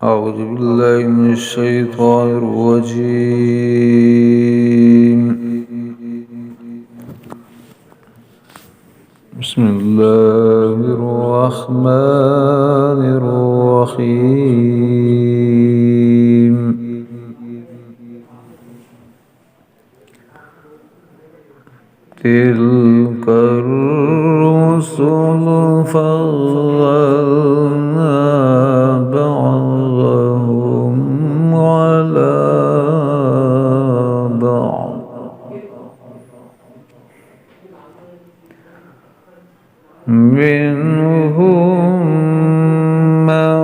أعوذ بالله من الشيطان الرجيم. بسم الله الرحمن الرحيم. تلك الرسل فضلنا بعضهم على بعض منهم من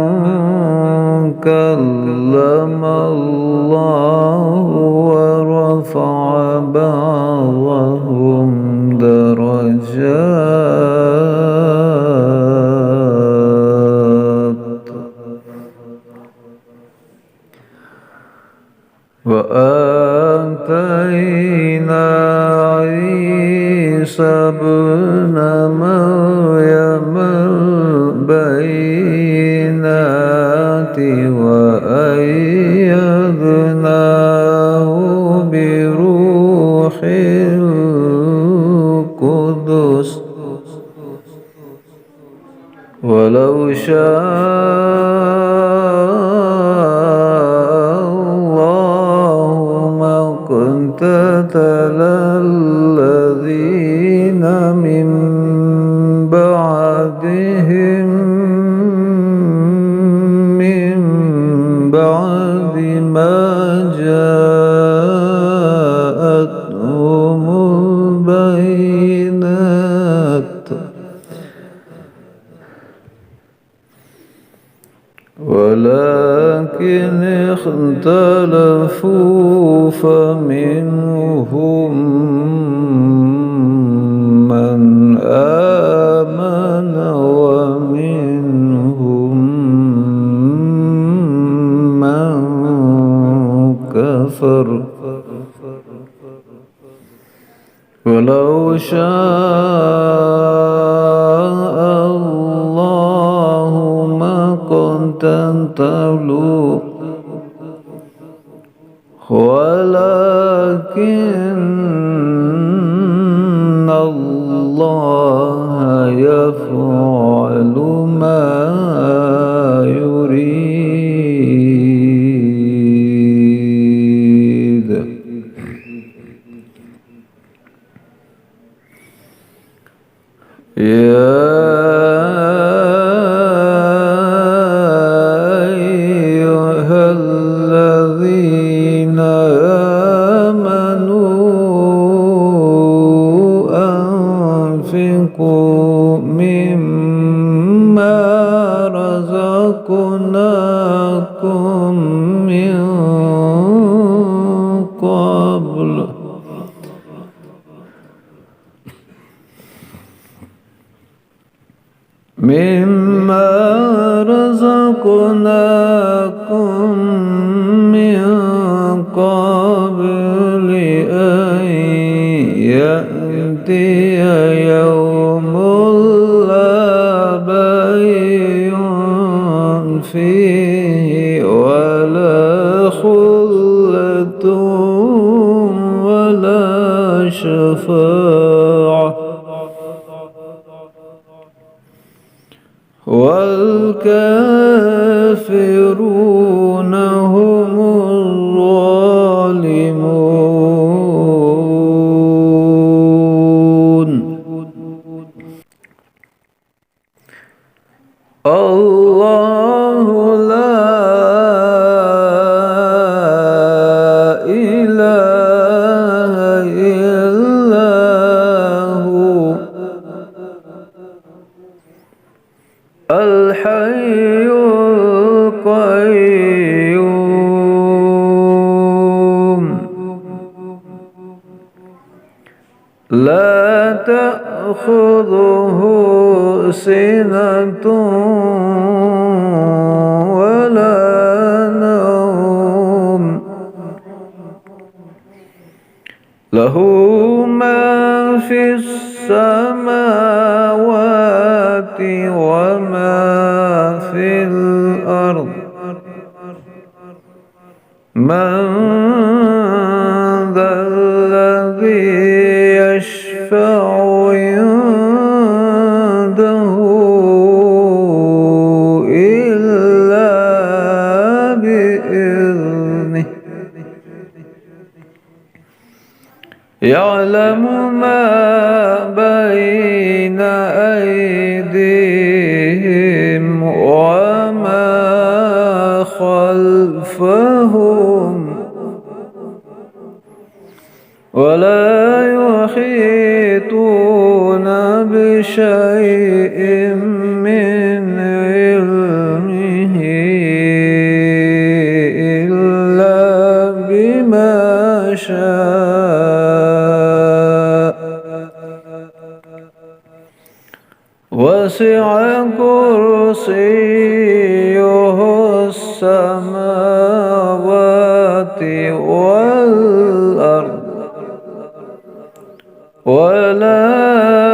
كلم الله ورفع بعضهم درجات وآتينا عيسى ابن مريم البينات وأيدناه بروح القدس ولو شاء الله ما اقتتل الذين من بعدهم من بعد ما جاءتهم البينات ولكن اختلفوا فمنهم من آمن ومنهم من كفر ولو شاء الله ما اقتتلوا ولكن الله يفعل ما يريد. يا أيها الذين آمنوا أنفقوا مما رزقناكم من قبل أن يأتي يوم لا بيع فيه ولا خلة ولا شفاعة والكافرون هم الظالمون. الله لا إله إلا هو الحي القيوم لا تأخذه سنة ولا نوم له ما في السماوات وما في الأرض من ذا الذي يشفع عنده إلا بإذنه يعلم ما بين أيديهم وما خلفهم ولا يحيطون بشيء من علمه إلا بما شاء وسع كرسيه السماوات والأرض ولا